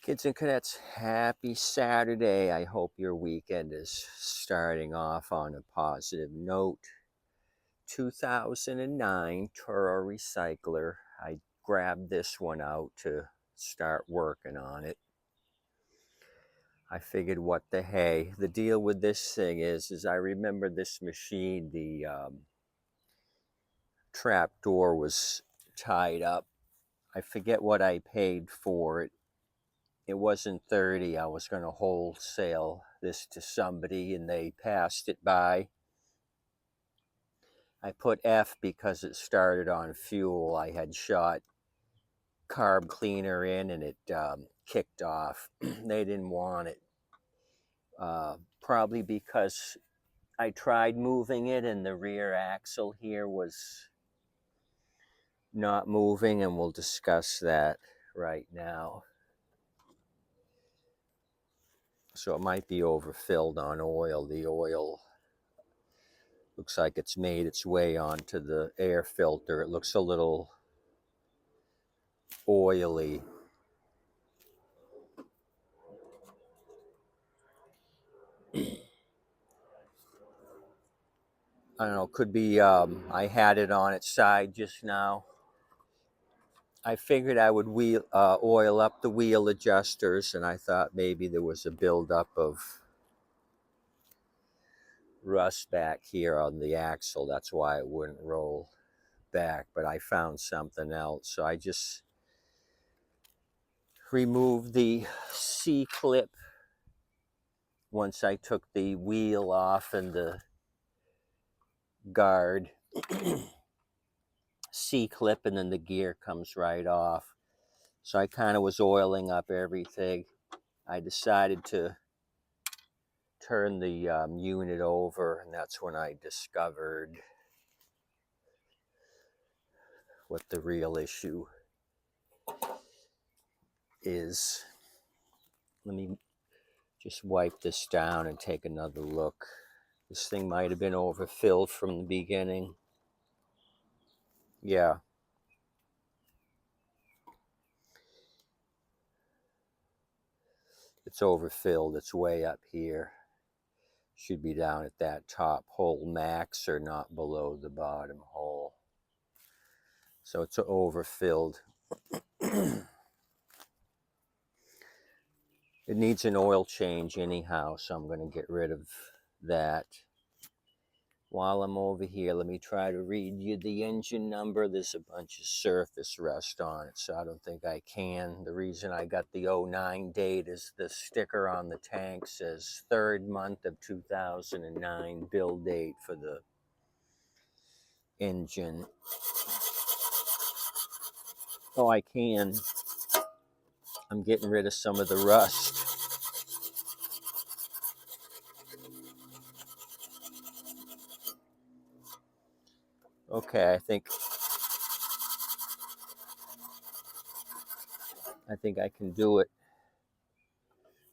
Kids and cadets, happy Saturday. I hope your weekend is starting off on a positive note. 2009 Toro recycler. I grabbed this one out to start working on it. I figured, what the hey. The deal with this thing is I remember this machine, the trap door was tied up. I forget what I paid for it. It wasn't 30. I was going to wholesale this to somebody and they passed it by. I put F because it started on fuel. I had shot carb cleaner in and it kicked off. They didn't want it. Probably because I tried moving it and the rear axle here was not moving, and we'll discuss that right now. So it might be overfilled on oil. The oil looks like it's made its way onto the air filter. It looks a little oily. I don't know, could be I had it on its side just now. I figured I would oil up the wheel adjusters, and I thought maybe there was a buildup of rust back here on the axle. That's why it wouldn't roll back, but I found something else. So I just removed the C-clip once I took the wheel off and the guard. C-clip, and then the gear comes right off. So I kind of was oiling up everything. I decided to turn the unit over, and that's when I discovered what the real issue is. Let me just wipe this down and take another look. This thing might have been overfilled from the beginning. Yeah. It's overfilled. It's way up here. Should be down at that top hole max, or not below the bottom hole. So it's overfilled. It needs an oil change anyhow, so I'm going to get rid of that. While I'm over here, let me try to read you the engine number. There's a bunch of surface rust on it, so I don't think I can. The reason I got the 09 date is the sticker on the tank says 3rd month of 2009 build date for the engine. Oh, I can. I'm getting rid of some of the rust. Okay, I think I can do it,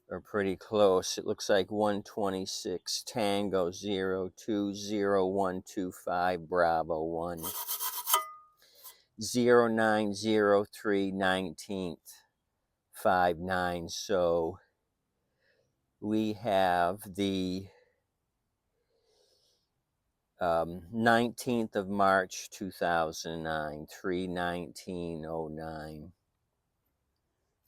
or pretty close. It looks like 126 Tango 020125 Bravo 1 0903 19th 59. So we have the 19th of March 2009, 3/19/09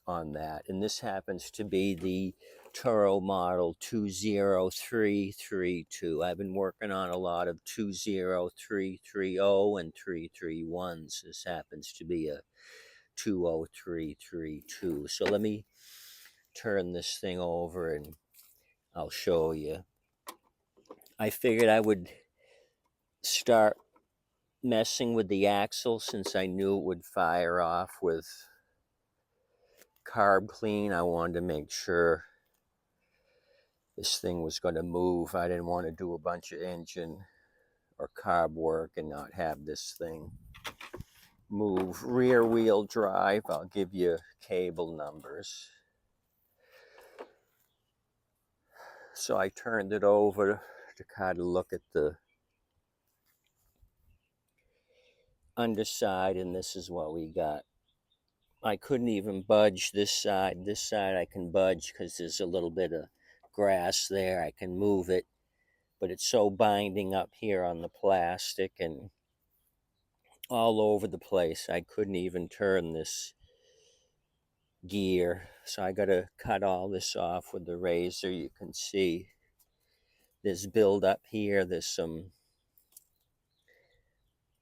on that. And this happens to be the Toro model 20332. I've been working on a lot of 20330 and 331s. This happens to be a 20332. So let me turn this thing over and I'll show you. I figured I would start messing with the axle since I knew it would fire off with carb clean. I wanted to make sure this thing was going to move. I didn't want to do a bunch of engine or carb work and not have this thing move. Rear wheel drive, I'll give you cable numbers. So I turned it over to kind of look at the underside, and this is what we got. I couldn't even budge this side. This side I can budge because there's a little bit of grass there. I can move it, but it's so binding up here on the plastic and all over the place. I couldn't even turn this gear. So I got to cut all this off with the razor. You can see there's build up here. There's some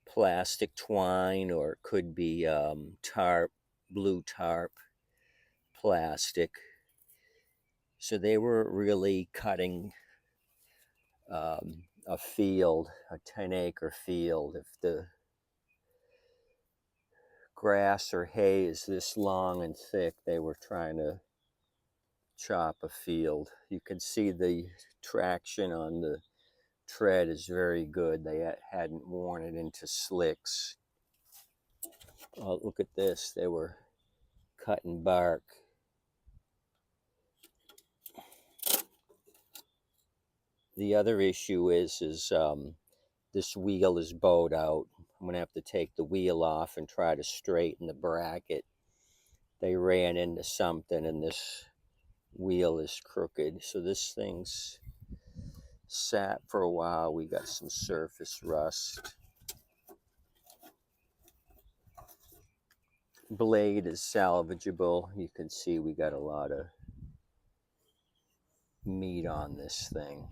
plastic twine, or it could be tarp, blue tarp plastic. So they were really cutting a field, a 10-acre field. If the grass or hay is this long and thick, they were trying to chop a field. You can see the traction on the tread is very good. They hadn't worn it into slicks. Oh, look at this. They were cutting bark. The other issue is this wheel is bowed out. I'm going to have to take the wheel off and try to straighten the bracket. They ran into something and this wheel is crooked. So this thing's sat for a while. We got some surface rust. Blade is salvageable. You can see we got a lot of meat on this thing.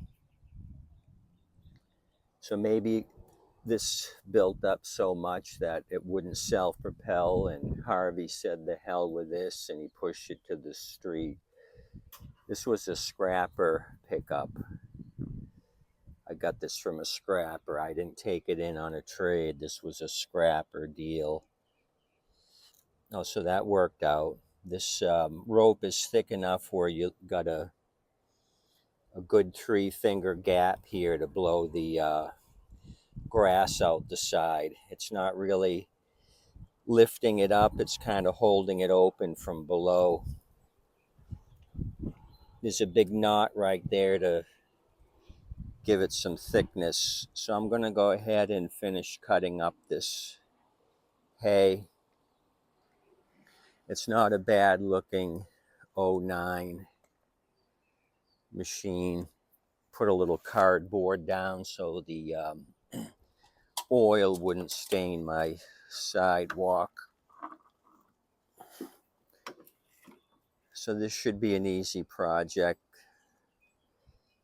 So maybe this built up so much that it wouldn't self-propel, and Harvey said the hell with this and he pushed it to the street. This was a scrapper pickup. I got this from a scrapper. I didn't take it in on a trade. This was a scrapper deal. Oh, so that worked out. This rope is thick enough where you got a good 3-finger gap here to blow the grass out the side. It's not really lifting it up, it's kind of holding it open from below. There's a big knot right there to give it some thickness. So I'm going to go ahead and finish cutting up this hay. It's not a bad looking '09 machine. Put a little cardboard down so the oil wouldn't stain my sidewalk. So this should be an easy project.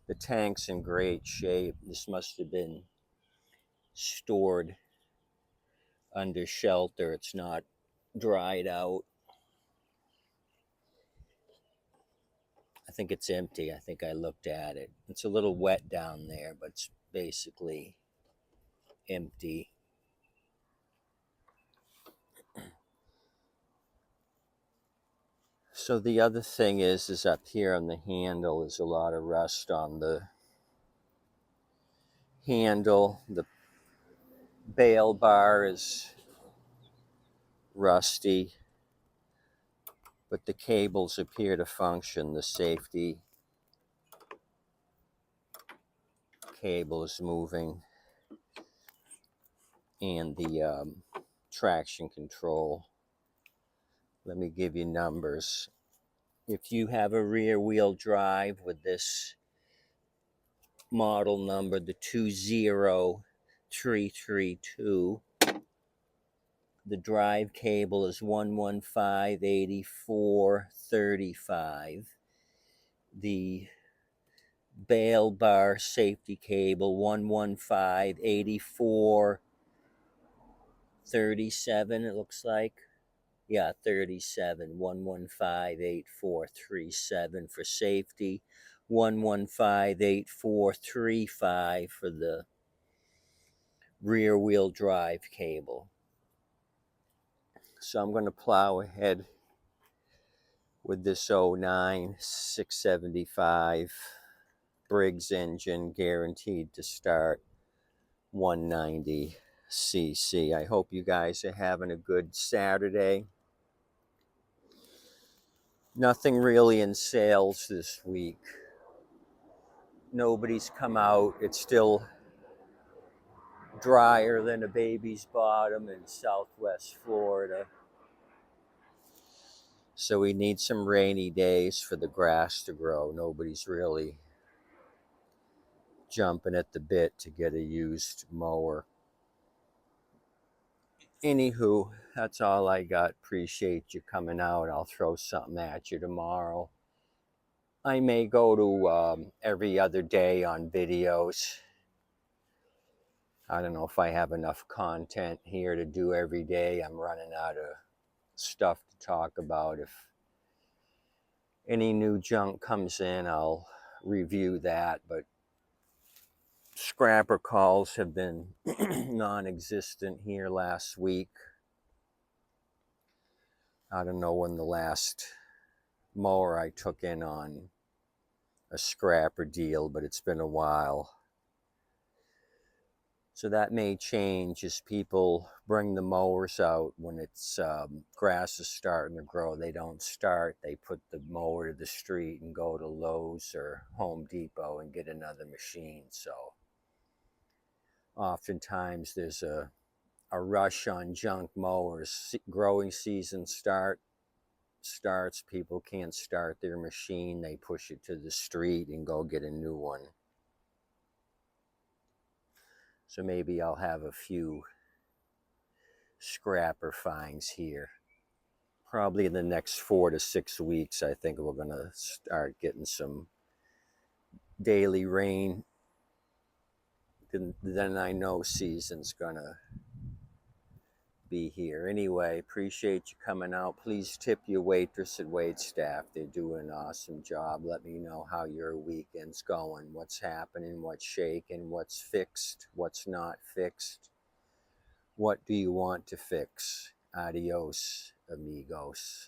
The tank's in great shape. This must have been stored under shelter. It's not dried out. I think it's empty. I think I looked at it. It's a little wet down there, but it's basically empty. So the other thing is up here on the handle is a lot of rust on the handle. The bail bar is rusty, but the cables appear to function. The safety cable is moving, and the traction control. Let me give you numbers. If you have a rear wheel drive with this model number, the 20332, the drive cable is 115/84/35. The bail bar safety cable 115/84/37, it looks like. Yeah, 37, 115/84/37 for safety, 115/84/35 for the rear wheel drive cable. So I'm going to plow ahead with this '09 675 Briggs engine, guaranteed to start 190 cc. I hope you guys are having a good Saturday. Nothing really in sales this week. Nobody's come out. It's still drier than a baby's bottom in Southwest Florida. So we need some rainy days for the grass to grow. Nobody's really jumping at the bit to get a used mower. Anywho, that's all I got. Appreciate you coming out. I'll throw something at you tomorrow. I may go to every other day on videos. I don't know if I have enough content here to do every day. I'm running out of stuff to talk about. If any new junk comes in, I'll review that. But scrapper calls have been non-existent here last week. I don't know when the last mower I took in on a scrapper deal, but it's been a while. So that may change as people bring the mowers out when it's grass is starting to grow. They don't start. They put the mower to the street and go to Lowe's or Home Depot and get another machine. So oftentimes there's a rush on junk mowers. Growing season starts. People can't start their machine. They push it to the street and go get a new one. So maybe I'll have a few scrapper finds here. Probably in the next 4 to 6 weeks, I think we're going to start getting some daily rain. Then I know season's going to be here. Anyway, appreciate you coming out. Please tip your waitress and wait staff. They're doing an awesome job. Let me know how your weekend's going, what's happening, what's shaking, what's fixed, what's not fixed. What do you want to fix? Adios, amigos.